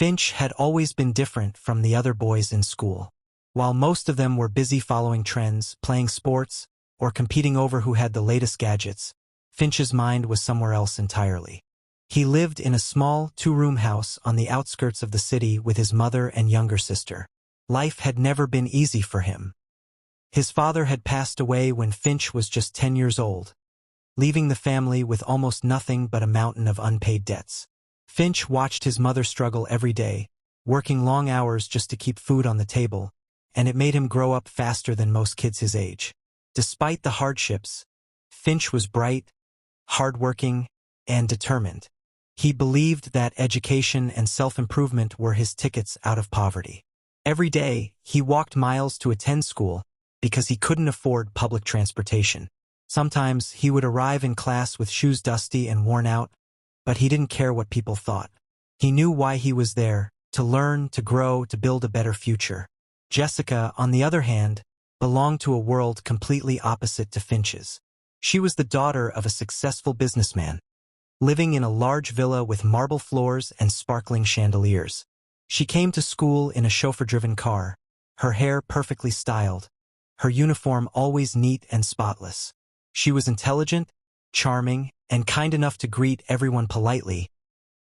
Finch had always been different from the other boys in school. While most of them were busy following trends, playing sports, or competing over who had the latest gadgets, Finch's mind was somewhere else entirely. He lived in a small, two-room house on the outskirts of the city with his mother and younger sister. Life had never been easy for him. His father had passed away when Finch was just 10 years old, leaving the family with almost nothing but a mountain of unpaid debts. Finch watched his mother struggle every day, working long hours just to keep food on the table, and it made him grow up faster than most kids his age. Despite the hardships, Finch was bright, hardworking, and determined. He believed that education and self-improvement were his tickets out of poverty. Every day, he walked miles to attend school because he couldn't afford public transportation. Sometimes he would arrive in class with shoes dusty and worn out, but he didn't care what people thought. He knew why he was there: to learn, to grow, to build a better future. Jessica, on the other hand, belonged to a world completely opposite to Finch's. She was the daughter of a successful businessman, living in a large villa with marble floors and sparkling chandeliers. She came to school in a chauffeur-driven car, her hair perfectly styled, her uniform always neat and spotless. She was intelligent, charming, and kind enough to greet everyone politely,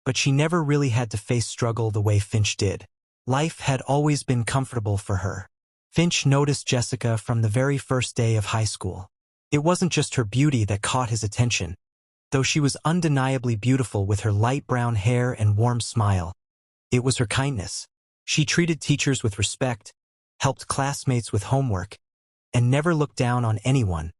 but she never really had to face struggle the way Finch did. Life had always been comfortable for her. Finch noticed Jessica from the very first day of high school. It wasn't just her beauty that caught his attention, though she was undeniably beautiful with her light brown hair and warm smile. It was her kindness. She treated teachers with respect, helped classmates with homework, and never looked down on anyone,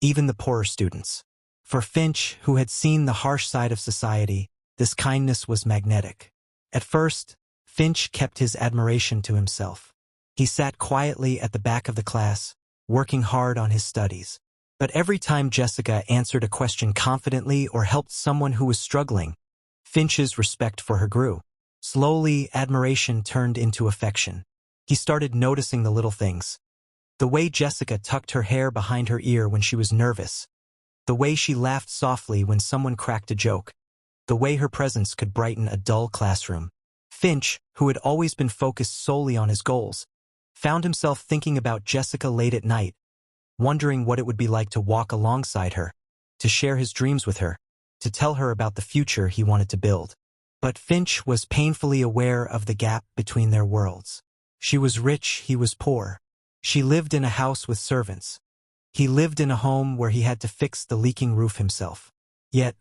even the poorer students. For Finch, who had seen the harsh side of society, this kindness was magnetic. At first, Finch kept his admiration to himself. He sat quietly at the back of the class, working hard on his studies. But every time Jessica answered a question confidently or helped someone who was struggling, Finch's respect for her grew. Slowly, admiration turned into affection. He started noticing the little things. The way Jessica tucked her hair behind her ear when she was nervous. The way she laughed softly when someone cracked a joke. The way her presence could brighten a dull classroom. Finch, who had always been focused solely on his goals, found himself thinking about Jessica late at night, wondering what it would be like to walk alongside her, to share his dreams with her, to tell her about the future he wanted to build. But Finch was painfully aware of the gap between their worlds. She was rich, he was poor. She lived in a house with servants. He lived in a home where he had to fix the leaking roof himself. Yet,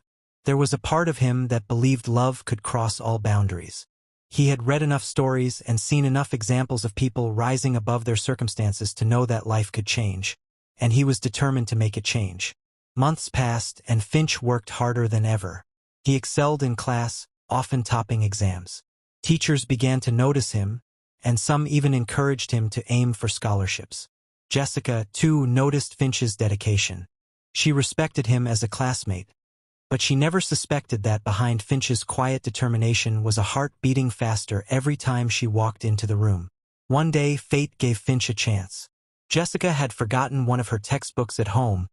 there was a part of him that believed love could cross all boundaries. He had read enough stories and seen enough examples of people rising above their circumstances to know that life could change, and he was determined to make it change. Months passed, and Finch worked harder than ever. He excelled in class, often topping exams. Teachers began to notice him, and some even encouraged him to aim for scholarships. Jessica, too, noticed Finch's dedication. She respected him as a classmate, but she never suspected that behind Finch's quiet determination was a heart beating faster every time she walked into the room. One day, fate gave Finch a chance. Jessica had forgotten one of her textbooks at home,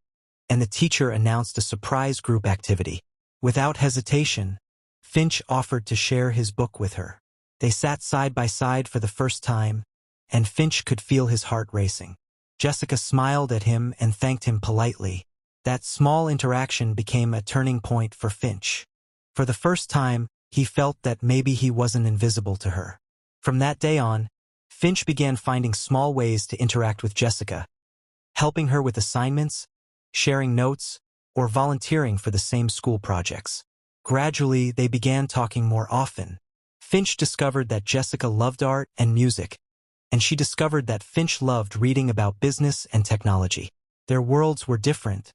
and the teacher announced a surprise group activity. Without hesitation, Finch offered to share his book with her. They sat side by side for the first time, and Finch could feel his heart racing. Jessica smiled at him and thanked him politely. That small interaction became a turning point for Finch. For the first time, he felt that maybe he wasn't invisible to her. From that day on, Finch began finding small ways to interact with Jessica, helping her with assignments, sharing notes, or volunteering for the same school projects. Gradually, they began talking more often. Finch discovered that Jessica loved art and music, and she discovered that Finch loved reading about business and technology. Their worlds were different,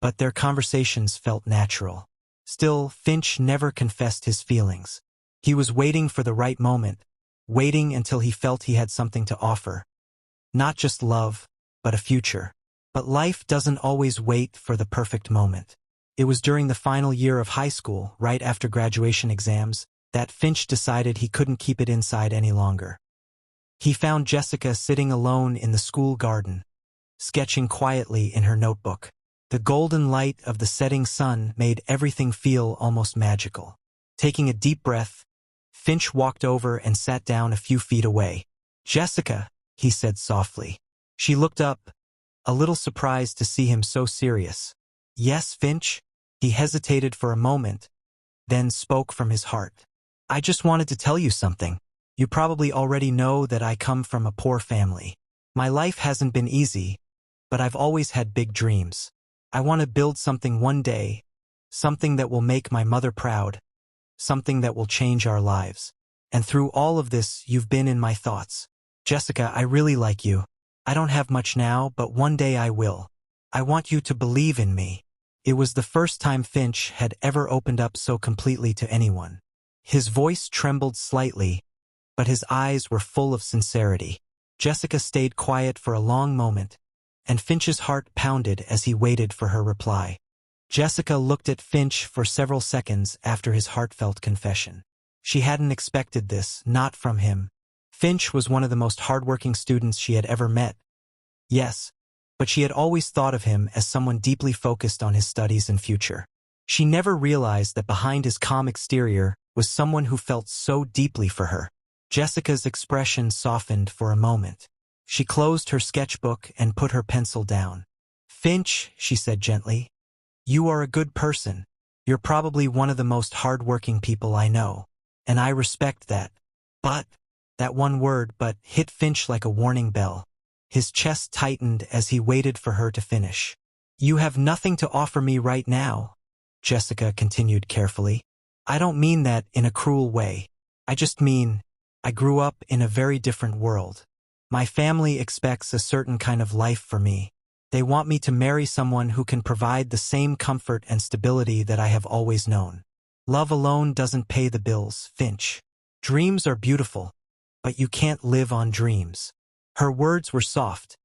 but their conversations felt natural. Still, Finch never confessed his feelings. He was waiting for the right moment, waiting until he felt he had something to offer. Not just love, but a future. But life doesn't always wait for the perfect moment. It was during the final year of high school, right after graduation exams, that Finch decided he couldn't keep it inside any longer. He found Jessica sitting alone in the school garden, sketching quietly in her notebook. The golden light of the setting sun made everything feel almost magical. Taking a deep breath, Finch walked over and sat down a few feet away. "Jessica," he said softly. She looked up, a little surprised to see him so serious. "Yes, Finch?" He hesitated for a moment, then spoke from his heart. "I just wanted to tell you something. You probably already know that I come from a poor family. My life hasn't been easy, but I've always had big dreams. I want to build something one day, something that will make my mother proud, something that will change our lives. And through all of this, you've been in my thoughts. Jessica, I really like you. I don't have much now, but one day I will. I want you to believe in me." It was the first time Finch had ever opened up so completely to anyone. His voice trembled slightly, but his eyes were full of sincerity. Jessica stayed quiet for a long moment, and Finch's heart pounded as he waited for her reply. Jessica looked at Finch for several seconds after his heartfelt confession. She hadn't expected this, not from him. Finch was one of the most hardworking students she had ever met. Yes, but she had always thought of him as someone deeply focused on his studies and future. She never realized that behind his calm exterior was someone who felt so deeply for her. Jessica's expression softened for a moment. She closed her sketchbook and put her pencil down. "Finch," she said gently, "you are a good person. You're probably one of the most hardworking people I know, and I respect that. But," that one word "but" hit Finch like a warning bell. His chest tightened as he waited for her to finish. "You have nothing to offer me right now," Jessica continued carefully. "I don't mean that in a cruel way. I just mean, I grew up in a very different world. My family expects a certain kind of life for me. They want me to marry someone who can provide the same comfort and stability that I have always known. Love alone doesn't pay the bills, Finch. Dreams are beautiful, but you can't live on dreams." Her words were soft,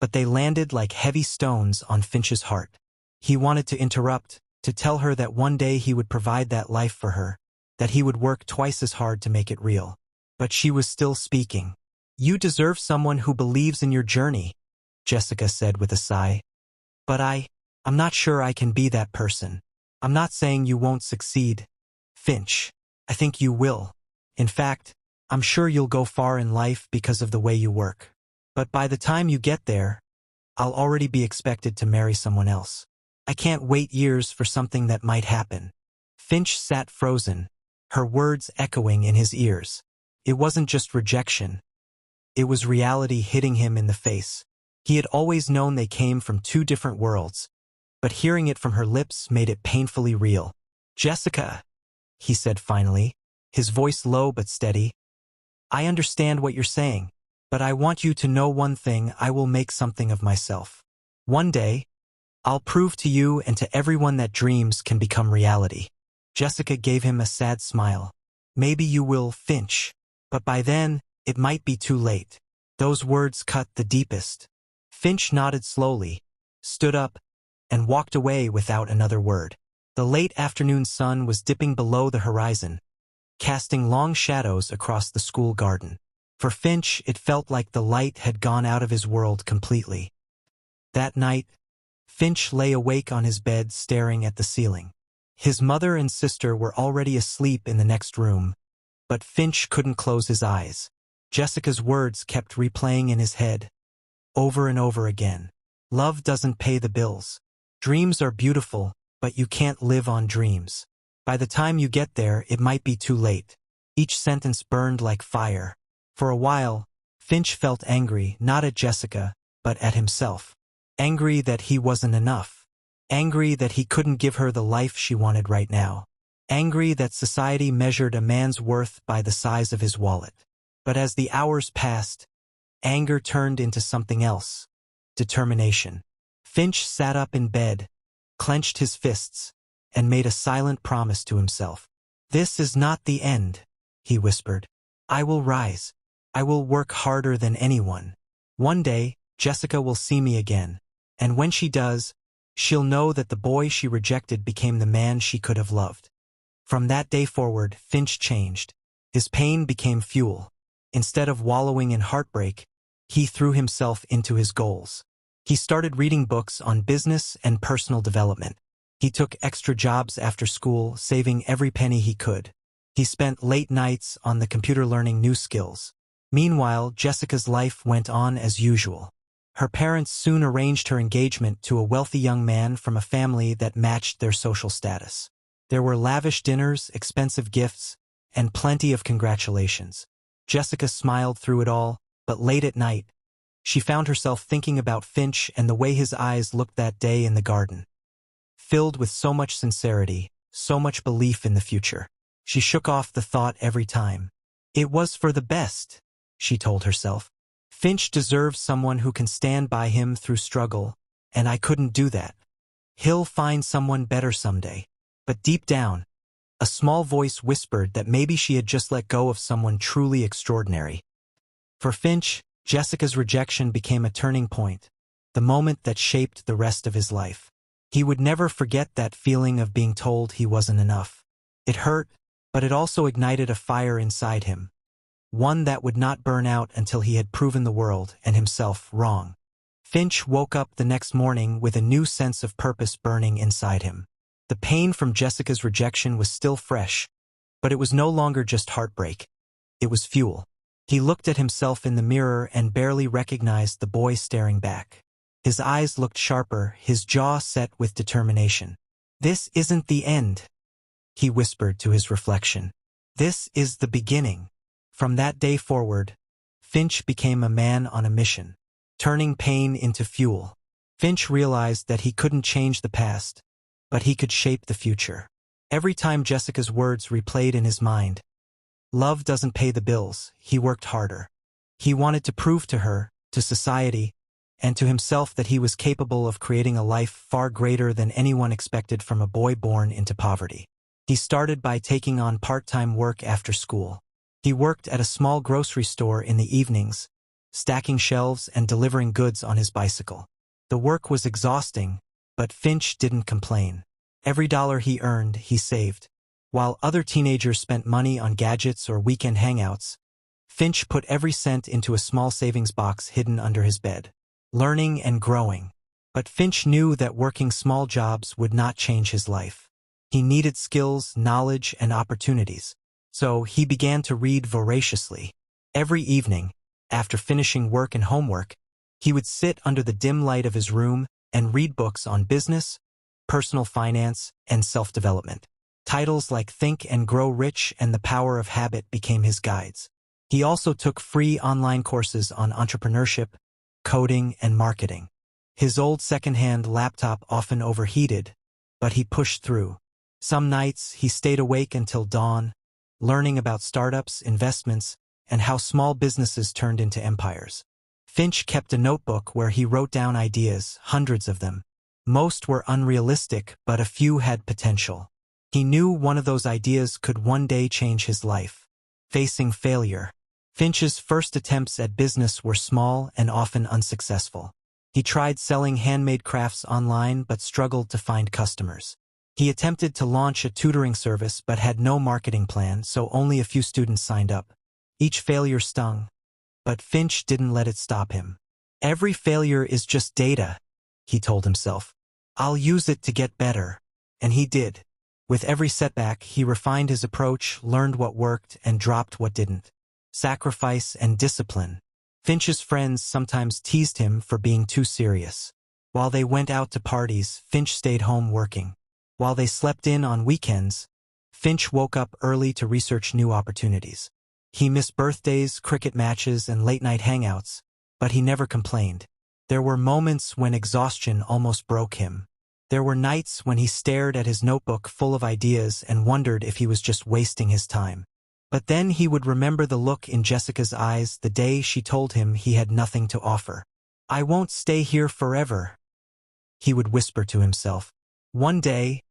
but they landed like heavy stones on Finch's heart. He wanted to interrupt, to tell her that one day he would provide that life for her, that he would work twice as hard to make it real. But she was still speaking. "You deserve someone who believes in your journey," Jessica said with a sigh. "But I'm not sure I can be that person. I'm not saying you won't succeed, Finch. I think you will. In fact, I'm sure you'll go far in life because of the way you work. But by the time you get there, I'll already be expected to marry someone else. I can't wait years for something that might happen." Finch sat frozen, her words echoing in his ears. It wasn't just rejection. It was reality hitting him in the face. He had always known they came from two different worlds, but hearing it from her lips made it painfully real. "Jessica," he said finally, his voice low but steady, "I understand what you're saying, but I want you to know one thing: I will make something of myself. One day, I'll prove to you and to everyone that dreams can become reality." Jessica gave him a sad smile. "Maybe you will, Finch, but by then, it might be too late." Those words cut the deepest. Finch nodded slowly, stood up, and walked away without another word. The late afternoon sun was dipping below the horizon, casting long shadows across the school garden. For Finch, it felt like the light had gone out of his world completely. That night, Finch lay awake on his bed staring at the ceiling. His mother and sister were already asleep in the next room, but Finch couldn't close his eyes. Jessica's words kept replaying in his head, over and over again. "Love doesn't pay the bills. Dreams are beautiful, but you can't live on dreams. By the time you get there, it might be too late." Each sentence burned like fire. For a while, Finch felt angry, not at Jessica, but at himself. Angry that he wasn't enough. Angry that he couldn't give her the life she wanted right now. Angry that society measured a man's worth by the size of his wallet. But as the hours passed, anger turned into something else: determination. Finch sat up in bed, clenched his fists, and made a silent promise to himself. "This is not the end," he whispered. "I will rise. I will work harder than anyone. One day, Jessica will see me again, and when she does, she'll know that the boy she rejected became the man she could have loved." From that day forward, Finch changed. His pain became fuel. Instead of wallowing in heartbreak, he threw himself into his goals. He started reading books on business and personal development. He took extra jobs after school, saving every penny he could. He spent late nights on the computer learning new skills. Meanwhile, Jessica's life went on as usual. Her parents soon arranged her engagement to a wealthy young man from a family that matched their social status. There were lavish dinners, expensive gifts, and plenty of congratulations. Jessica smiled through it all, but late at night, she found herself thinking about Finch and the way his eyes looked that day in the garden. Filled with so much sincerity, so much belief in the future. She shook off the thought every time. It was for the best, she told herself. Finch deserves someone who can stand by him through struggle, and I couldn't do that. He'll find someone better someday. But deep down, a small voice whispered that maybe she had just let go of someone truly extraordinary. For Finch, Jessica's rejection became a turning point, the moment that shaped the rest of his life. He would never forget that feeling of being told he wasn't enough. It hurt, but it also ignited a fire inside him, one that would not burn out until he had proven the world and himself wrong. Finch woke up the next morning with a new sense of purpose burning inside him. The pain from Jessica's rejection was still fresh, but it was no longer just heartbreak. It was fuel. He looked at himself in the mirror and barely recognized the boy staring back. His eyes looked sharper, his jaw set with determination. "This isn't the end," he whispered to his reflection. "This is the beginning." From that day forward, Finch became a man on a mission, turning pain into fuel. Finch realized that he couldn't change the past, but he could shape the future. Every time Jessica's words replayed in his mind, "Love doesn't pay the bills," he worked harder. He wanted to prove to her, to society, and to himself that he was capable of creating a life far greater than anyone expected from a boy born into poverty. He started by taking on part-time work after school. He worked at a small grocery store in the evenings, stacking shelves and delivering goods on his bicycle. The work was exhausting, but Finch didn't complain. Every dollar he earned, he saved. While other teenagers spent money on gadgets or weekend hangouts, Finch put every cent into a small savings box hidden under his bed. Learning and growing. But Finch knew that working small jobs would not change his life. He needed skills, knowledge, and opportunities. So he began to read voraciously. Every evening, after finishing work and homework, he would sit under the dim light of his room and read books on business, personal finance, and self-development. Titles like Think and Grow Rich and The Power of Habit became his guides. He also took free online courses on entrepreneurship, coding, and marketing. His old second-hand laptop often overheated, but he pushed through. Some nights, he stayed awake until dawn, learning about startups, investments, and how small businesses turned into empires. Finch kept a notebook where he wrote down ideas, hundreds of them. Most were unrealistic, but a few had potential. He knew one of those ideas could one day change his life. Facing failure. Finch's first attempts at business were small and often unsuccessful. He tried selling handmade crafts online but struggled to find customers. He attempted to launch a tutoring service but had no marketing plan, so only a few students signed up. Each failure stung, but Finch didn't let it stop him. "Every failure is just data," he told himself. "I'll use it to get better." And he did. With every setback, he refined his approach, learned what worked, and dropped what didn't. Sacrifice and discipline. Finch's friends sometimes teased him for being too serious. While they went out to parties, Finch stayed home working. While they slept in on weekends, Finch woke up early to research new opportunities. He missed birthdays, cricket matches, and late-night hangouts, but he never complained. There were moments when exhaustion almost broke him. There were nights when he stared at his notebook full of ideas and wondered if he was just wasting his time. But then he would remember the look in Jessica's eyes the day she told him he had nothing to offer. "I won't stay here forever," he would whisper to himself. "One day,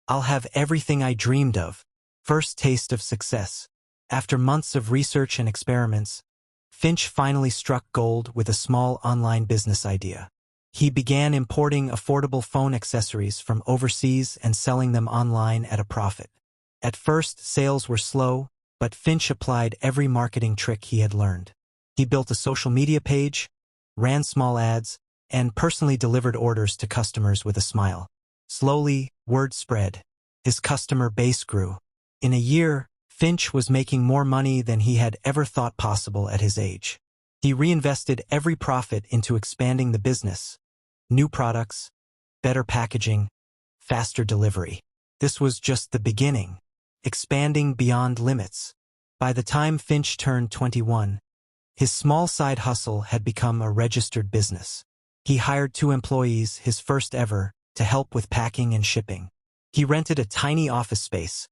I'll have everything I dreamed of." First taste of success. After months of research and experiments, Finch finally struck gold with a small online business idea. He began importing affordable phone accessories from overseas and selling them online at a profit. At first, sales were slow, but Finch applied every marketing trick he had learned. He built a social media page, ran small ads, and personally delivered orders to customers with a smile. Slowly, word spread. His customer base grew. In a year, Finch was making more money than he had ever thought possible at his age. He reinvested every profit into expanding the business. New products, better packaging, faster delivery. This was just the beginning, expanding beyond limits. By the time Finch turned 21, his small side hustle had become a registered business. He hired 2 employees, his first ever, to help with packing and shipping. He rented a tiny office space,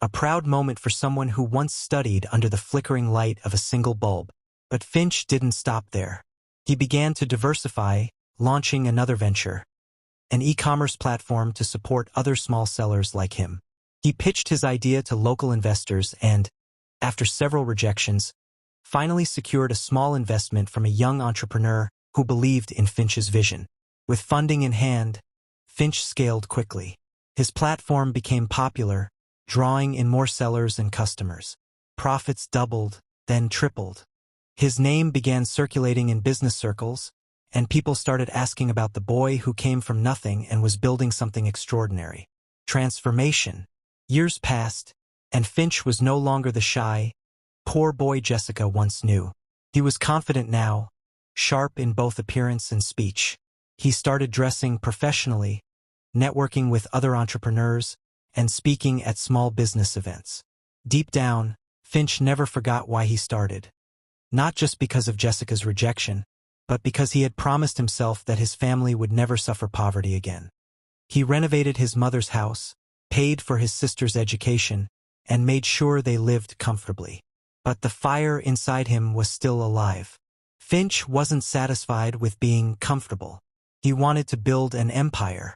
a proud moment for someone who once studied under the flickering light of a single bulb. But Finch didn't stop there. He began to diversify, launching another venture, an e-commerce platform to support other small sellers like him. He pitched his idea to local investors and, after several rejections, finally secured a small investment from a young entrepreneur who believed in Finch's vision. With funding in hand, Finch scaled quickly. His platform became popular, drawing in more sellers and customers. Profits doubled, then tripled. His name began circulating in business circles, and people started asking about the boy who came from nothing and was building something extraordinary. Transformation. Years passed, and Finch was no longer the shy, poor boy Jessica once knew. He was confident now, sharp in both appearance and speech. He started dressing professionally, networking with other entrepreneurs, and speaking at small business events. Deep down, Finch never forgot why he started. Not just because of Jessica's rejection, but because he had promised himself that his family would never suffer poverty again. He renovated his mother's house, paid for his sister's education, and made sure they lived comfortably. But the fire inside him was still alive. Finch wasn't satisfied with being comfortable. He wanted to build an empire.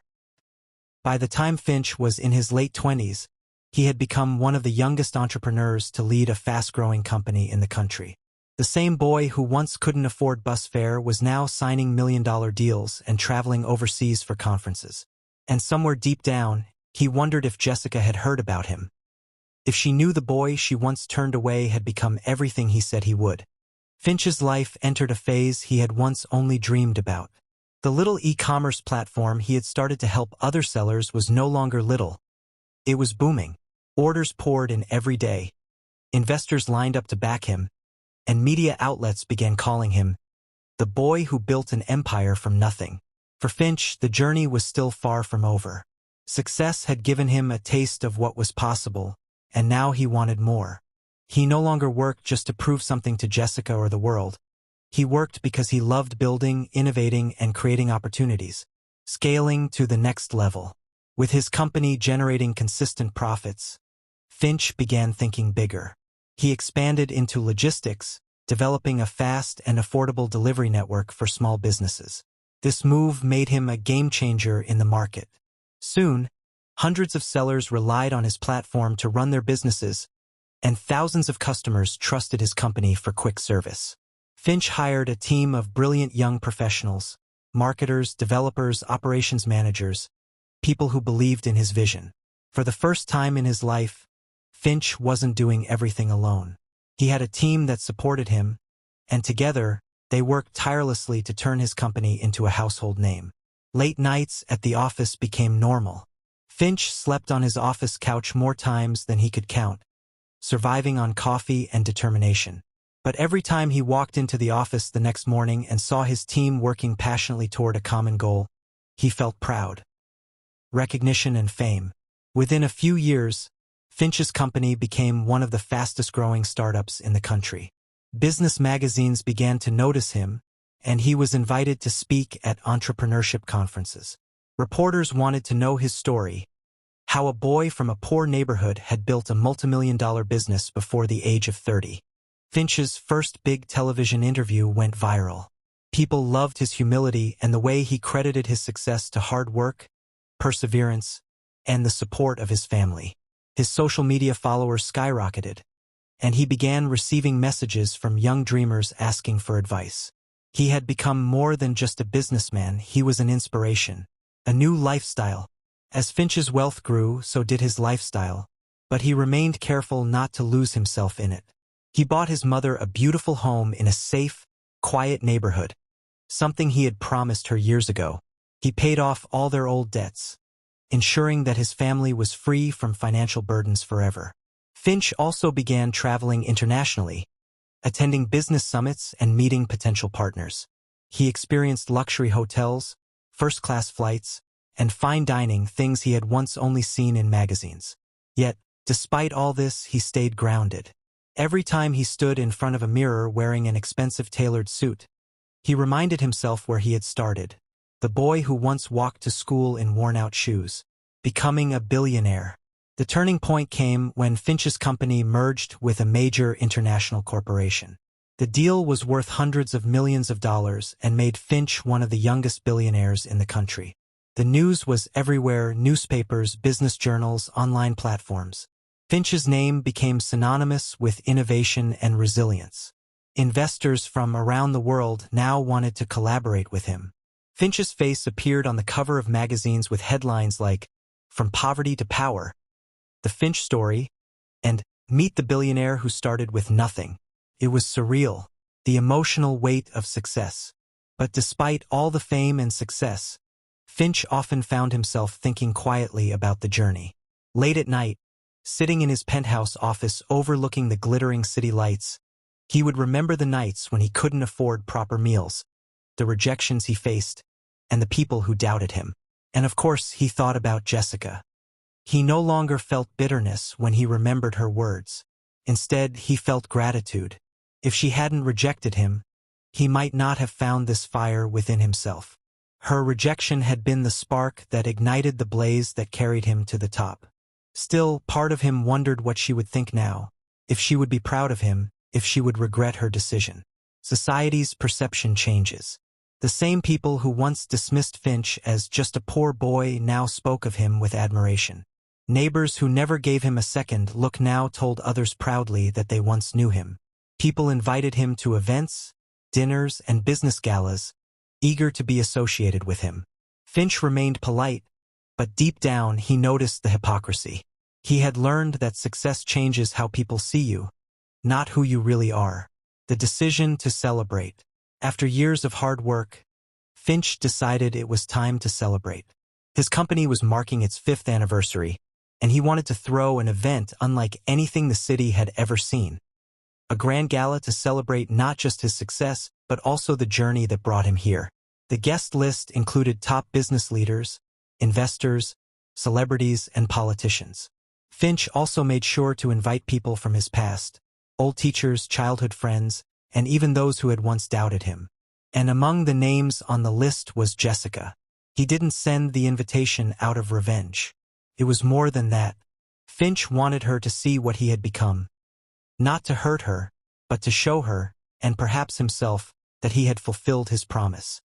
By the time Finch was in his late 20s, he had become one of the youngest entrepreneurs to lead a fast-growing company in the country. The same boy who once couldn't afford bus fare was now signing million-dollar deals and traveling overseas for conferences. And somewhere deep down, he wondered if Jessica had heard about him. If she knew the boy she once turned away had become everything he said he would. Finch's life entered a phase he had once only dreamed about. The little e-commerce platform he had started to help other sellers was no longer little. It was booming. Orders poured in every day. Investors lined up to back him, and media outlets began calling him the boy who built an empire from nothing. For Finch, the journey was still far from over. Success had given him a taste of what was possible, and now he wanted more. He no longer worked just to prove something to Jessica or the world. He worked because he loved building, innovating, and creating opportunities, scaling to the next level. With his company generating consistent profits, Finch began thinking bigger. He expanded into logistics, developing a fast and affordable delivery network for small businesses. This move made him a game-changer in the market. Soon, hundreds of sellers relied on his platform to run their businesses, and thousands of customers trusted his company for quick service. Finch hired a team of brilliant young professionals, marketers, developers, operations managers, people who believed in his vision. For the first time in his life, Finch wasn't doing everything alone. He had a team that supported him, and together, they worked tirelessly to turn his company into a household name. Late nights at the office became normal. Finch slept on his office couch more times than he could count, surviving on coffee and determination. But every time he walked into the office the next morning and saw his team working passionately toward a common goal, he felt proud. Recognition and fame. Within a few years, Finch's company became one of the fastest-growing startups in the country. Business magazines began to notice him, and he was invited to speak at entrepreneurship conferences. Reporters wanted to know his story, how a boy from a poor neighborhood had built a multimillion-dollar business before the age of 30. Finch's first big television interview went viral. People loved his humility and the way he credited his success to hard work, perseverance, and the support of his family. His social media followers skyrocketed, and he began receiving messages from young dreamers asking for advice. He had become more than just a businessman, he was an inspiration, a new lifestyle. As Finch's wealth grew, so did his lifestyle, but he remained careful not to lose himself in it. He bought his mother a beautiful home in a safe, quiet neighborhood, something he had promised her years ago. He paid off all their old debts, ensuring that his family was free from financial burdens forever. Finch also began traveling internationally, attending business summits and meeting potential partners. He experienced luxury hotels, first-class flights, and fine dining, things he had once only seen in magazines. Yet, despite all this, he stayed grounded. Every time he stood in front of a mirror wearing an expensive tailored suit, he reminded himself where he had started. The boy who once walked to school in worn-out shoes, becoming a billionaire. The turning point came when Finch's company merged with a major international corporation. The deal was worth hundreds of millions of dollars and made Finch one of the youngest billionaires in the country. The news was everywhere: newspapers, business journals, online platforms. Finch's name became synonymous with innovation and resilience. Investors from around the world now wanted to collaborate with him. Finch's face appeared on the cover of magazines with headlines like, "From Poverty to Power," "The Finch Story," and "Meet the Billionaire Who Started with Nothing." It was surreal, the emotional weight of success. But despite all the fame and success, Finch often found himself thinking quietly about the journey. Late at night, sitting in his penthouse office overlooking the glittering city lights, he would remember the nights when he couldn't afford proper meals, the rejections he faced, and the people who doubted him. And of course, he thought about Jessica. He no longer felt bitterness when he remembered her words. Instead, he felt gratitude. If she hadn't rejected him, he might not have found this fire within himself. Her rejection had been the spark that ignited the blaze that carried him to the top. Still, part of him wondered what she would think now, if she would be proud of him, if she would regret her decision. Society's perception changes. The same people who once dismissed Finch as just a poor boy now spoke of him with admiration. Neighbors who never gave him a second look now told others proudly that they once knew him. People invited him to events, dinners, and business galas, eager to be associated with him. Finch remained polite, but deep down he noticed the hypocrisy. He had learned that success changes how people see you, not who you really are. The decision to celebrate. After years of hard work, Finch decided it was time to celebrate. His company was marking its 5th anniversary, and he wanted to throw an event unlike anything the city had ever seen. A grand gala to celebrate not just his success, but also the journey that brought him here. The guest list included top business leaders, investors, celebrities, and politicians. Finch also made sure to invite people from his past, old teachers, childhood friends, and even those who had once doubted him. And among the names on the list was Jessica. He didn't send the invitation out of revenge. It was more than that. Finch wanted her to see what he had become. Not to hurt her, but to show her, and perhaps himself, that he had fulfilled his promise.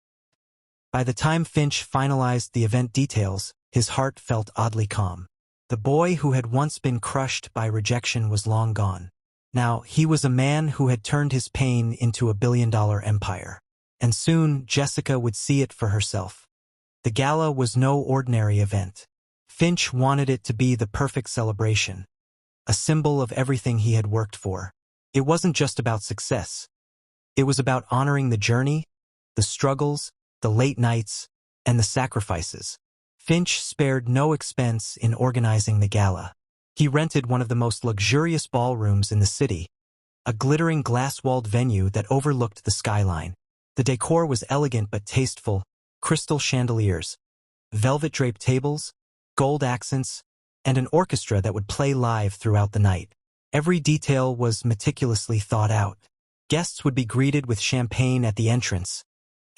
By the time Finch finalized the event details, his heart felt oddly calm. The boy who had once been crushed by rejection was long gone. Now, he was a man who had turned his pain into a billion-dollar empire. And soon, Jessica would see it for herself. The gala was no ordinary event. Finch wanted it to be the perfect celebration, a symbol of everything he had worked for. It wasn't just about success. It was about honoring the journey, the struggles, the late nights, and the sacrifices. Finch spared no expense in organizing the gala. He rented one of the most luxurious ballrooms in the city, a glittering glass-walled venue that overlooked the skyline. The decor was elegant but tasteful: crystal chandeliers, velvet-draped tables, gold accents, and an orchestra that would play live throughout the night. Every detail was meticulously thought out. Guests would be greeted with champagne at the entrance,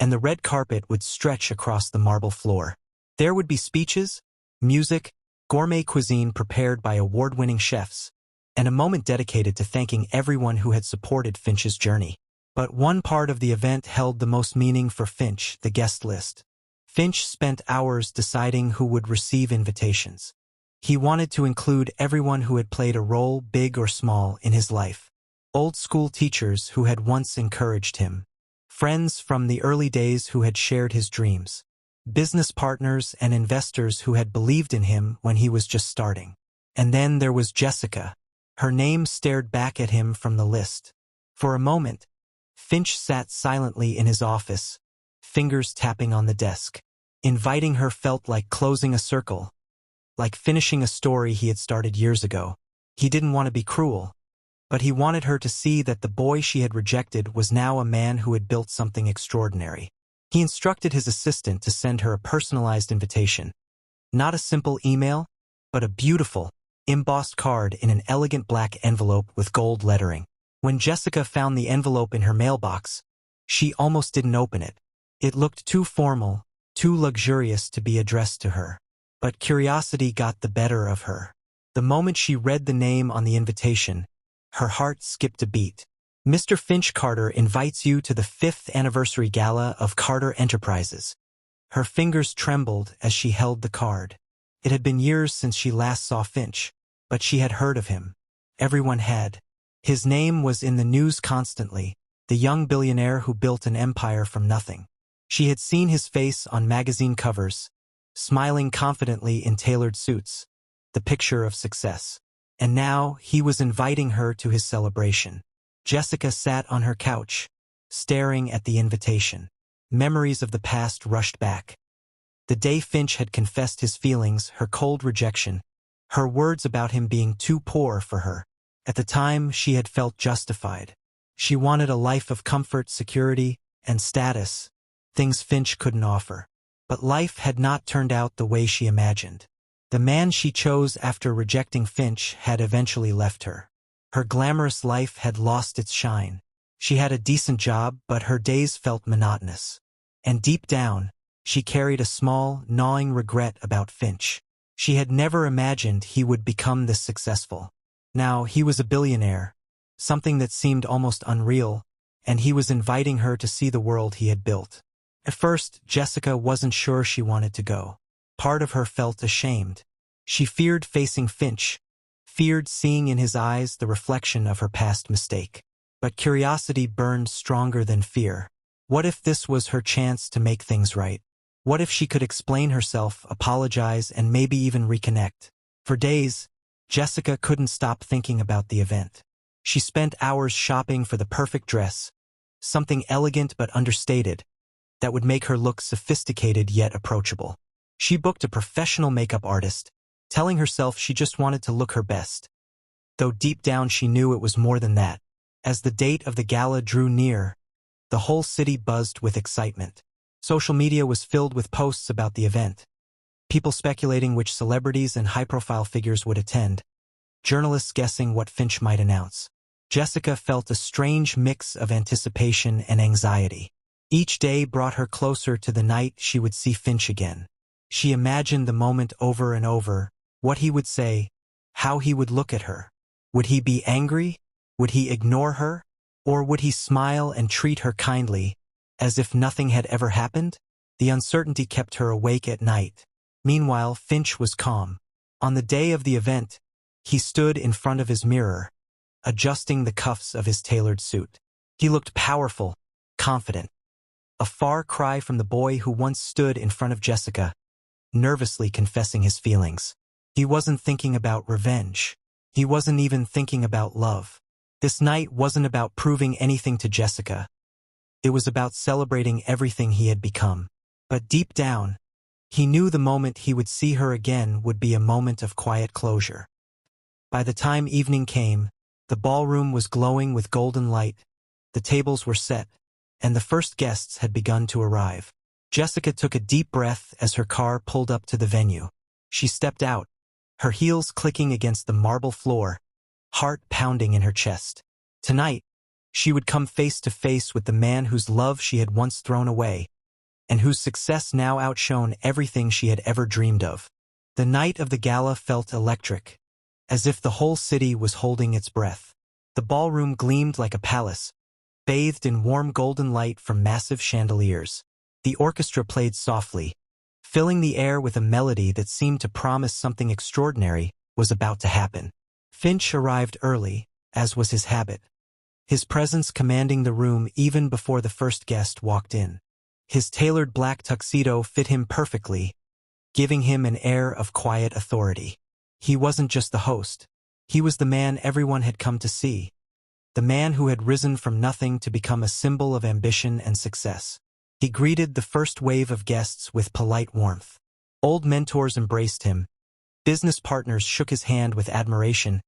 and the red carpet would stretch across the marble floor. There would be speeches, music, gourmet cuisine prepared by award-winning chefs, and a moment dedicated to thanking everyone who had supported Finch's journey. But one part of the event held the most meaning for Finch: the guest list. Finch spent hours deciding who would receive invitations. He wanted to include everyone who had played a role, big or small, in his life. Old school teachers who had once encouraged him. Friends from the early days who had shared his dreams. Business partners and investors who had believed in him when he was just starting. And then there was Jessica. Her name stared back at him from the list. For a moment, Finch sat silently in his office, fingers tapping on the desk. Inviting her felt like closing a circle, like finishing a story he had started years ago. He didn't want to be cruel, but he wanted her to see that the boy she had rejected was now a man who had built something extraordinary. He instructed his assistant to send her a personalized invitation. Not a simple email, but a beautiful, embossed card in an elegant black envelope with gold lettering. When Jessica found the envelope in her mailbox, she almost didn't open it. It looked too formal, too luxurious to be addressed to her. But curiosity got the better of her. The moment she read the name on the invitation, her heart skipped a beat. Mr. Finch Carter invites you to the 5th anniversary gala of Carter Enterprises. Her fingers trembled as she held the card. It had been years since she last saw Finch, but she had heard of him. Everyone had. His name was in the news constantly, the young billionaire who built an empire from nothing. She had seen his face on magazine covers, smiling confidently in tailored suits, the picture of success. And now he was inviting her to his celebration. Jessica sat on her couch, staring at the invitation. Memories of the past rushed back. The day Finch had confessed his feelings, her cold rejection, her words about him being too poor for her. At the time, she had felt justified. She wanted a life of comfort, security, and status, things Finch couldn't offer. But life had not turned out the way she imagined. The man she chose after rejecting Finch had eventually left her. Her glamorous life had lost its shine. She had a decent job, but her days felt monotonous. And deep down, she carried a small, gnawing regret about Finch. She had never imagined he would become this successful. Now he was a billionaire, something that seemed almost unreal, and he was inviting her to see the world he had built. At first, Jessica wasn't sure she wanted to go. Part of her felt ashamed. She feared facing Finch, feared seeing in his eyes the reflection of her past mistake. But curiosity burned stronger than fear. What if this was her chance to make things right? What if she could explain herself, apologize, and maybe even reconnect? For days, Jessica couldn't stop thinking about the event. She spent hours shopping for the perfect dress, something elegant but understated, that would make her look sophisticated yet approachable. She booked a professional makeup artist, telling herself she just wanted to look her best. Though deep down she knew it was more than that. As the date of the gala drew near, the whole city buzzed with excitement. Social media was filled with posts about the event. People speculating which celebrities and high-profile figures would attend. Journalists guessing what Finch might announce. Jessica felt a strange mix of anticipation and anxiety. Each day brought her closer to the night she would see Finch again. She imagined the moment over and over, what he would say, how he would look at her. Would he be angry? Would he ignore her? Or would he smile and treat her kindly, as if nothing had ever happened? The uncertainty kept her awake at night. Meanwhile, Finch was calm. On the day of the event, he stood in front of his mirror, adjusting the cuffs of his tailored suit. He looked powerful, confident. A far cry from the boy who once stood in front of Jessica, nervously confessing his feelings. He wasn't thinking about revenge. He wasn't even thinking about love. This night wasn't about proving anything to Jessica. It was about celebrating everything he had become. But deep down, he knew the moment he would see her again would be a moment of quiet closure. By the time evening came, the ballroom was glowing with golden light, the tables were set, and the first guests had begun to arrive. Jessica took a deep breath as her car pulled up to the venue. She stepped out, her heels clicking against the marble floor, heart pounding in her chest. Tonight, she would come face to face with the man whose love she had once thrown away, and whose success now outshone everything she had ever dreamed of. The night of the gala felt electric, as if the whole city was holding its breath. The ballroom gleamed like a palace, bathed in warm golden light from massive chandeliers. The orchestra played softly, filling the air with a melody that seemed to promise something extraordinary was about to happen. Finch arrived early, as was his habit, his presence commanding the room even before the first guest walked in. His tailored black tuxedo fit him perfectly, giving him an air of quiet authority. He wasn't just the host. He was the man everyone had come to see, the man who had risen from nothing to become a symbol of ambition and success. He greeted the first wave of guests with polite warmth. Old mentors embraced him. Business partners shook his hand with admiration,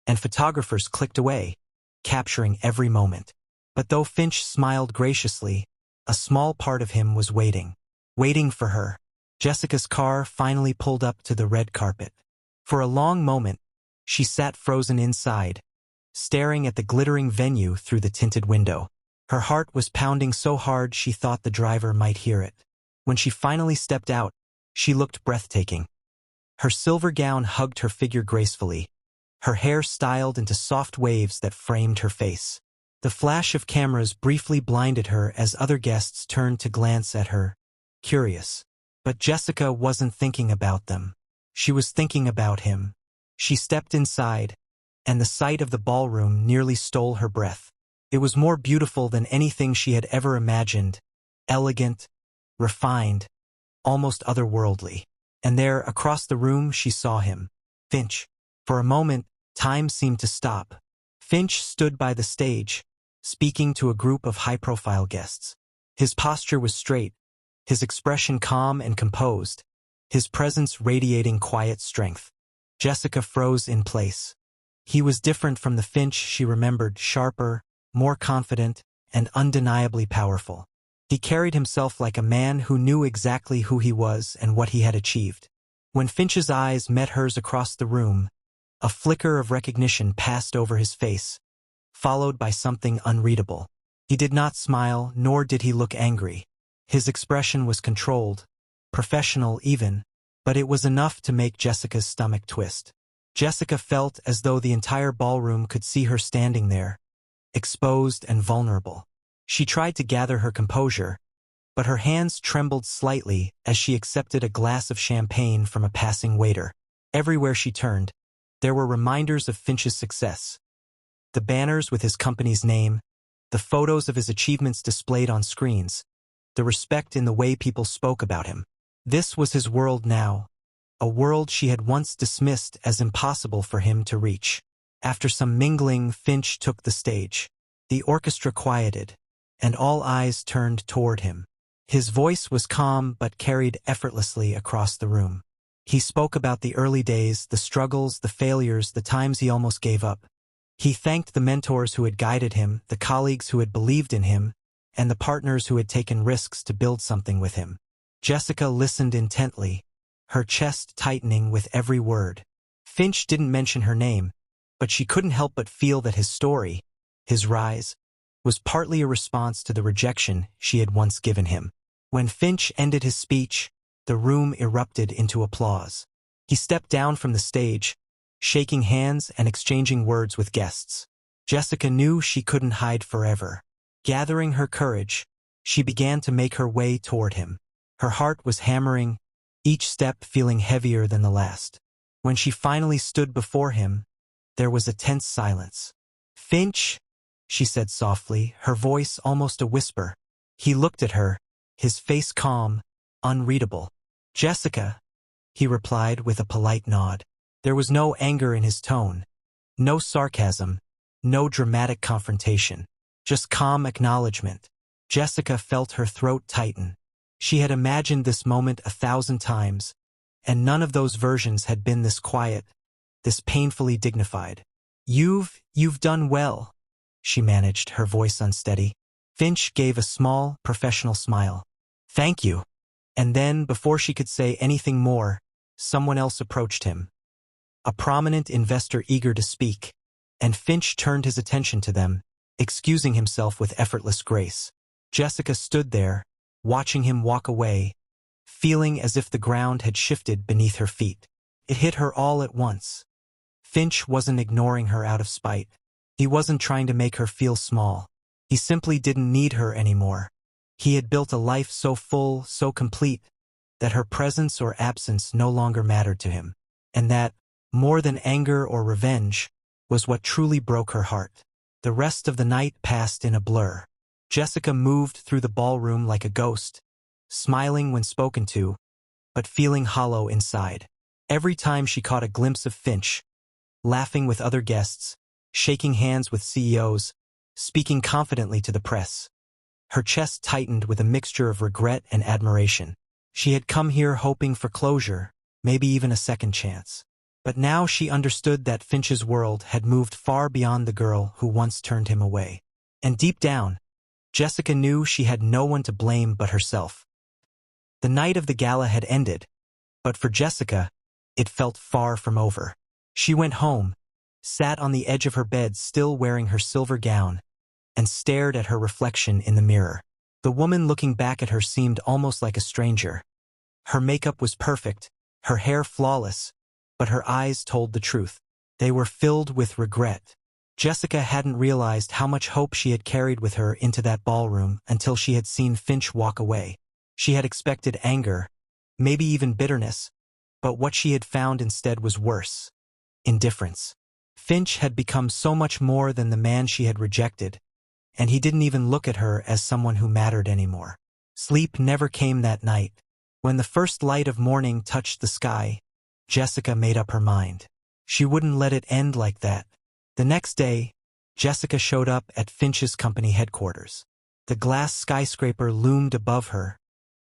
and photographers clicked away, capturing every moment. But though Finch smiled graciously, a small part of him was waiting for her. Jessica's car finally pulled up to the red carpet. For a long moment, she sat frozen inside, staring at the glittering venue through the tinted window. Her heart was pounding so hard she thought the driver might hear it. When she finally stepped out, she looked breathtaking. Her silver gown hugged her figure gracefully, her hair styled into soft waves that framed her face. The flash of cameras briefly blinded her as other guests turned to glance at her, curious. But Jessica wasn't thinking about them. She was thinking about him. She stepped inside, and the sight of the ballroom nearly stole her breath. It was more beautiful than anything she had ever imagined, elegant, refined, almost otherworldly. And there, across the room, she saw him, Finch. For a moment, time seemed to stop. Finch stood by the stage, speaking to a group of high-profile guests. His posture was straight, his expression calm and composed, his presence radiating quiet strength. Jessica froze in place. He was different from the Finch she remembered, sharper, more confident, and undeniably powerful. He carried himself like a man who knew exactly who he was and what he had achieved. When Finch's eyes met hers across the room, a flicker of recognition passed over his face, followed by something unreadable. He did not smile, nor did he look angry. His expression was controlled, professional even, but it was enough to make Jessica's stomach twist. Jessica felt as though the entire ballroom could see her standing there, exposed and vulnerable. She tried to gather her composure, but her hands trembled slightly as she accepted a glass of champagne from a passing waiter. Everywhere she turned, there were reminders of Finch's success. The banners with his company's name, the photos of his achievements displayed on screens, the respect in the way people spoke about him. This was his world now, a world she had once dismissed as impossible for him to reach. After some mingling, Finch took the stage. The orchestra quieted, and all eyes turned toward him. His voice was calm but carried effortlessly across the room. He spoke about the early days, the struggles, the failures, the times he almost gave up. He thanked the mentors who had guided him, the colleagues who had believed in him, and the partners who had taken risks to build something with him. Jessica listened intently, her chest tightening with every word. Finch didn't mention her name, but she couldn't help but feel that his story, his rise, was partly a response to the rejection she had once given him. When Finch ended his speech, the room erupted into applause. He stepped down from the stage, shaking hands and exchanging words with guests. Jessica knew she couldn't hide forever. Gathering her courage, she began to make her way toward him. Her heart was hammering, each step feeling heavier than the last. When she finally stood before him, there was a tense silence. "Finch," she said softly, her voice almost a whisper. He looked at her, his face calm, unreadable. "Jessica," he replied with a polite nod. There was no anger in his tone, no sarcasm, no dramatic confrontation, just calm acknowledgement. Jessica felt her throat tighten. She had imagined this moment 1,000 times, and none of those versions had been this quiet, this painfully dignified. You've done well," she managed, her voice unsteady. Finch gave a small, professional smile. "Thank you." And then, before she could say anything more, someone else approached him. A prominent investor eager to speak, and Finch turned his attention to them, excusing himself with effortless grace. Jessica stood there, watching him walk away, feeling as if the ground had shifted beneath her feet. It hit her all at once. Finch wasn't ignoring her out of spite. He wasn't trying to make her feel small. He simply didn't need her anymore. He had built a life so full, so complete, that her presence or absence no longer mattered to him. And that, more than anger or revenge, was what truly broke her heart. The rest of the night passed in a blur. Jessica moved through the ballroom like a ghost, smiling when spoken to, but feeling hollow inside. Every time she caught a glimpse of Finch, laughing with other guests, shaking hands with CEOs, speaking confidently to the press, her chest tightened with a mixture of regret and admiration. She had come here hoping for closure, maybe even a second chance. But now she understood that Finch's world had moved far beyond the girl who once turned him away. And deep down, Jessica knew she had no one to blame but herself. The night of the gala had ended, but for Jessica, it felt far from over. She went home, sat on the edge of her bed still wearing her silver gown, and stared at her reflection in the mirror. The woman looking back at her seemed almost like a stranger. Her makeup was perfect, her hair flawless, but her eyes told the truth. They were filled with regret. Jessica hadn't realized how much hope she had carried with her into that ballroom until she had seen Finch walk away. She had expected anger, maybe even bitterness, but what she had found instead was worse: indifference. Finch had become so much more than the man she had rejected, and he didn't even look at her as someone who mattered anymore. Sleep never came that night. When the first light of morning touched the sky, Jessica made up her mind. She wouldn't let it end like that. The next day, Jessica showed up at Finch's company headquarters. The glass skyscraper loomed above her,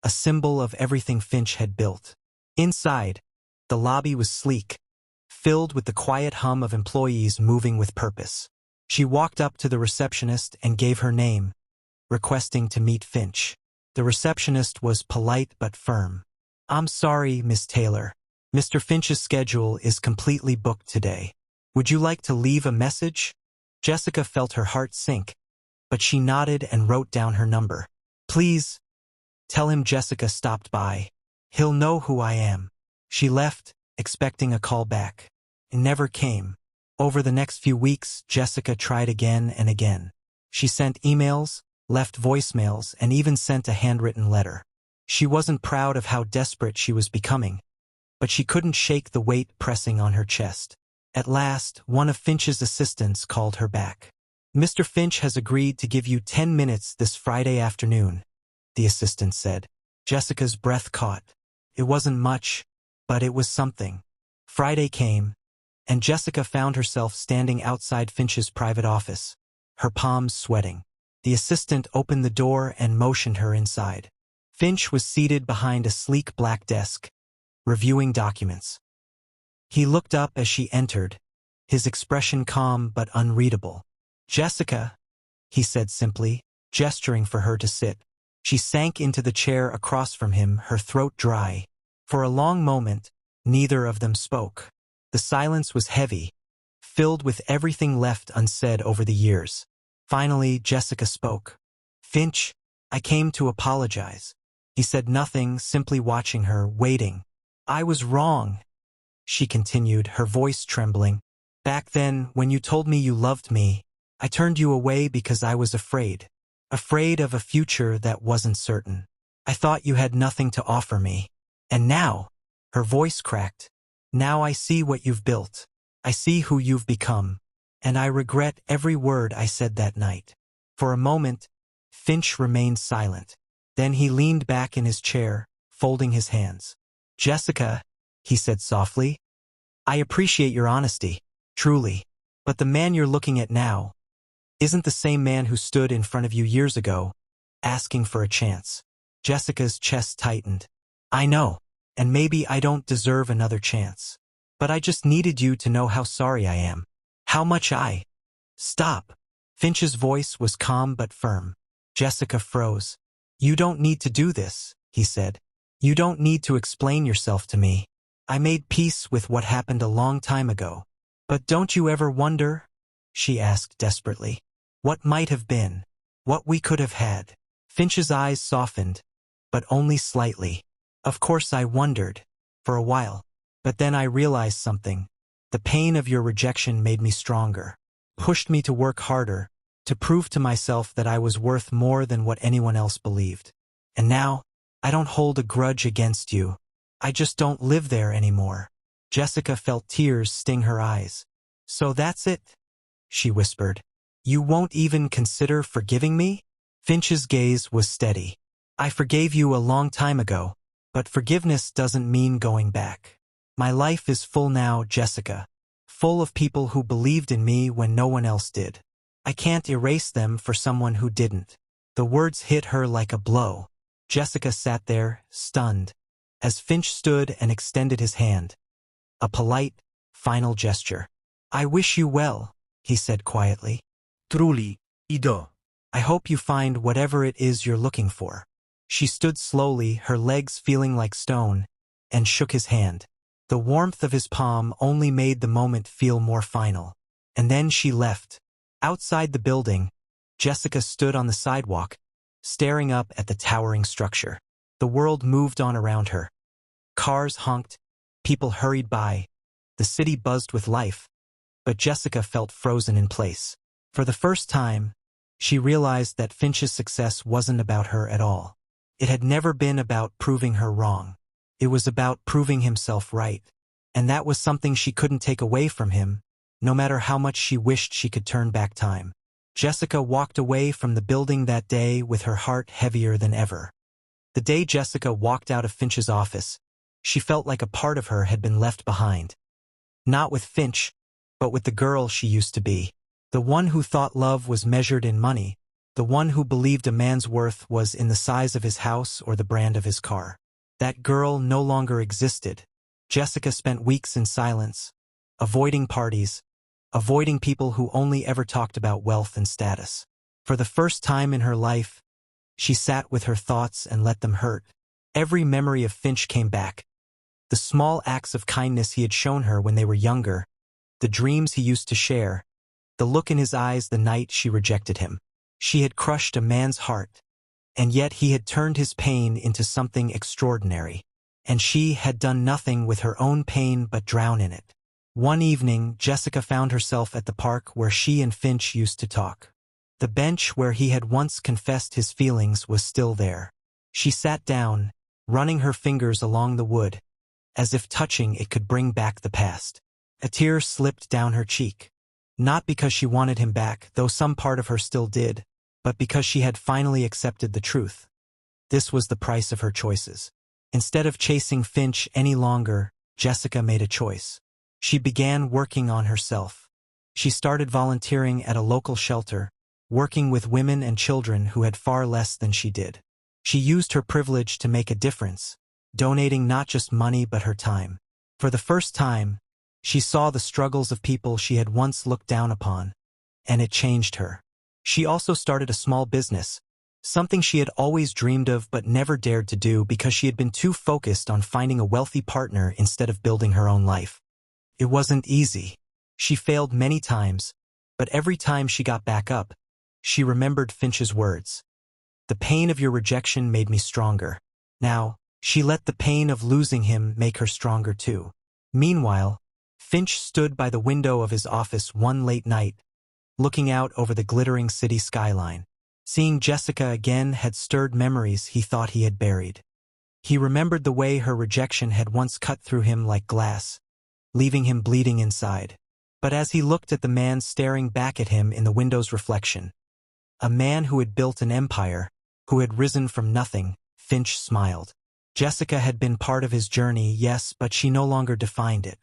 a symbol of everything Finch had built. Inside, the lobby was sleek, filled with the quiet hum of employees moving with purpose. She walked up to the receptionist and gave her name, requesting to meet Finch. The receptionist was polite but firm. "I'm sorry, Miss Taylor. Mr. Finch's schedule is completely booked today. Would you like to leave a message?" Jessica felt her heart sink, but she nodded and wrote down her number. "Please, tell him Jessica stopped by. He'll know who I am." She left, expecting a call back. It never came. Over the next few weeks, Jessica tried again and again. She sent emails, left voicemails, and even sent a handwritten letter. She wasn't proud of how desperate she was becoming, but she couldn't shake the weight pressing on her chest. At last, one of Finch's assistants called her back. "Mr. Finch has agreed to give you 10 minutes this Friday afternoon," the assistant said. Jessica's breath caught. It wasn't much, but it was something. Friday came, and Jessica found herself standing outside Finch's private office, her palms sweating. The assistant opened the door and motioned her inside. Finch was seated behind a sleek black desk, reviewing documents. He looked up as she entered, his expression calm but unreadable. "Jessica," he said simply, gesturing for her to sit. She sank into the chair across from him, her throat dry. For a long moment, neither of them spoke. The silence was heavy, filled with everything left unsaid over the years. Finally, Jessica spoke. "Finch, I came to apologize." He said nothing, simply watching her, waiting. "I was wrong," she continued, her voice trembling. "Back then, when you told me you loved me, I turned you away because I was afraid. Afraid of a future that wasn't certain. I thought you had nothing to offer me. And now," her voice cracked, "now I see what you've built. I see who you've become. And I regret every word I said that night." For a moment, Finch remained silent. Then he leaned back in his chair, folding his hands. "Jessica," he said softly, "I appreciate your honesty, truly. But the man you're looking at now isn't the same man who stood in front of you years ago, asking for a chance." Jessica's chest tightened. "I know, and maybe I don't deserve another chance. But I just needed you to know how sorry I am. How much I—" "Stop." Finch's voice was calm but firm. Jessica froze. "You don't need to do this," he said. "You don't need to explain yourself to me. I made peace with what happened a long time ago." "But don't you ever wonder?" she asked desperately. "What might have been? What we could have had?" Finch's eyes softened, but only slightly. "Of course I wondered, for a while. But then I realized something. The pain of your rejection made me stronger, pushed me to work harder, to prove to myself that I was worth more than what anyone else believed. And now, I don't hold a grudge against you. I just don't live there anymore." Jessica felt tears sting her eyes. "So that's it?" she whispered. "You won't even consider forgiving me?" Finch's gaze was steady. "I forgave you a long time ago, but forgiveness doesn't mean going back. My life is full now, Jessica. Full of people who believed in me when no one else did. I can't erase them for someone who didn't." The words hit her like a blow. Jessica sat there, stunned, as Finch stood and extended his hand. A polite, final gesture. "I wish you well," he said quietly. Truly, Ido. "I hope you find whatever it is you're looking for." She stood slowly, her legs feeling like stone, and shook his hand. The warmth of his palm only made the moment feel more final. And then she left. Outside the building, Jessica stood on the sidewalk, staring up at the towering structure. The world moved on around her. Cars honked, people hurried by, the city buzzed with life, but Jessica felt frozen in place. For the first time, she realized that Finch's success wasn't about her at all. It had never been about proving her wrong. It was about proving himself right. And that was something she couldn't take away from him, no matter how much she wished she could turn back time. Jessica walked away from the building that day with her heart heavier than ever. The day Jessica walked out of Finch's office, she felt like a part of her had been left behind. Not with Finch, but with the girl she used to be. The one who thought love was measured in money. The one who believed a man's worth was in the size of his house or the brand of his car. That girl no longer existed. Jessica spent weeks in silence, avoiding parties, avoiding people who only ever talked about wealth and status. For the first time in her life, she sat with her thoughts and let them hurt. Every memory of Finch came back. The small acts of kindness he had shown her when they were younger, the dreams he used to share, the look in his eyes the night she rejected him. She had crushed a man's heart, and yet he had turned his pain into something extraordinary. And she had done nothing with her own pain but drown in it. One evening, Jessica found herself at the park where she and Finch used to talk. The bench where he had once confessed his feelings was still there. She sat down, running her fingers along the wood, as if touching it could bring back the past. A tear slipped down her cheek. Not because she wanted him back, though some part of her still did, but because she had finally accepted the truth. This was the price of her choices. Instead of chasing Finch any longer, Jessica made a choice. She began working on herself. She started volunteering at a local shelter, working with women and children who had far less than she did. She used her privilege to make a difference, donating not just money but her time. For the first time, she saw the struggles of people she had once looked down upon, and it changed her. She also started a small business, something she had always dreamed of but never dared to do because she had been too focused on finding a wealthy partner instead of building her own life. It wasn't easy. She failed many times, but every time she got back up, she remembered Finch's words. "The pain of your rejection made me stronger." Now, she let the pain of losing him make her stronger too. Meanwhile, Finch stood by the window of his office one late night, looking out over the glittering city skyline. Seeing Jessica again had stirred memories he thought he had buried. He remembered the way her rejection had once cut through him like glass, leaving him bleeding inside. But as he looked at the man staring back at him in the window's reflection, a man who had built an empire, who had risen from nothing, Finch smiled. Jessica had been part of his journey, yes, but she no longer defined it.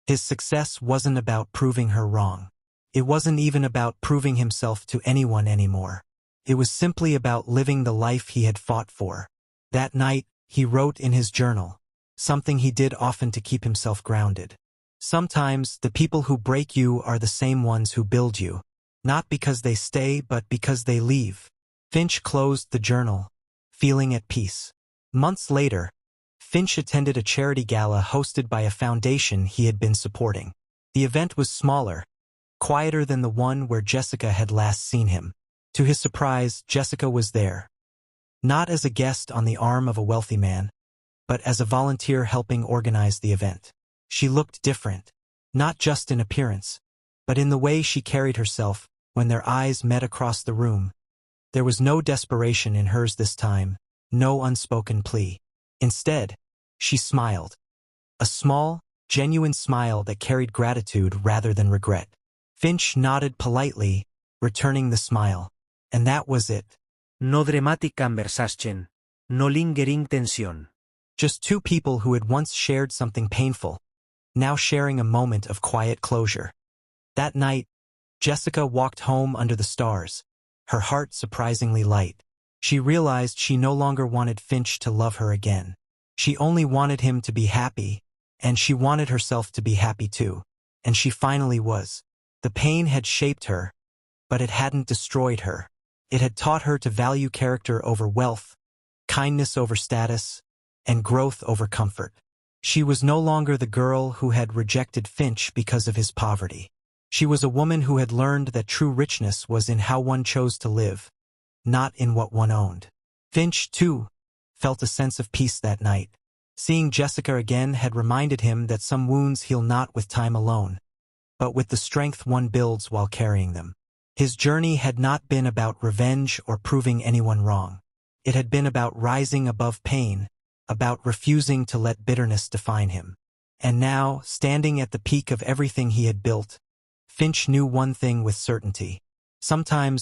His success wasn't about proving her wrong. It wasn't even about proving himself to anyone anymore. It was simply about living the life he had fought for. That night, he wrote in his journal, something he did often to keep himself grounded. "Sometimes, the people who break you are the same ones who build you. Not because they stay, but because they leave." Finch closed the journal, feeling at peace. Months later, Finch attended a charity gala hosted by a foundation he had been supporting. The event was smaller, quieter than the one where Jessica had last seen him. To his surprise, Jessica was there. Not as a guest on the arm of a wealthy man, but as a volunteer helping organize the event. She looked different, not just in appearance, but in the way she carried herself when their eyes met across the room. There was no desperation in hers this time, no unspoken plea. Instead, she smiled. A small, genuine smile that carried gratitude rather than regret. Finch nodded politely, returning the smile. And that was it. No dramatic conversation. No lingering tension. Just two people who had once shared something painful, now sharing a moment of quiet closure. That night, Jessica walked home under the stars, her heart surprisingly light. She realized she no longer wanted Finch to love her again. She only wanted him to be happy, and she wanted herself to be happy too. and she finally was. The pain had shaped her, but it hadn't destroyed her. It had taught her to value character over wealth, kindness over status, and growth over comfort. She was no longer the girl who had rejected Finch because of his poverty. She was a woman who had learned that true richness was in how one chose to live, not in what one owned. Finch, too, felt a sense of peace that night. Seeing Jessica again had reminded him that some wounds heal not with time alone, but with the strength one builds while carrying them. His journey had not been about revenge or proving anyone wrong. It had been about rising above pain, about refusing to let bitterness define him. And now, standing at the peak of everything he had built, Finch knew one thing with certainty. Sometimes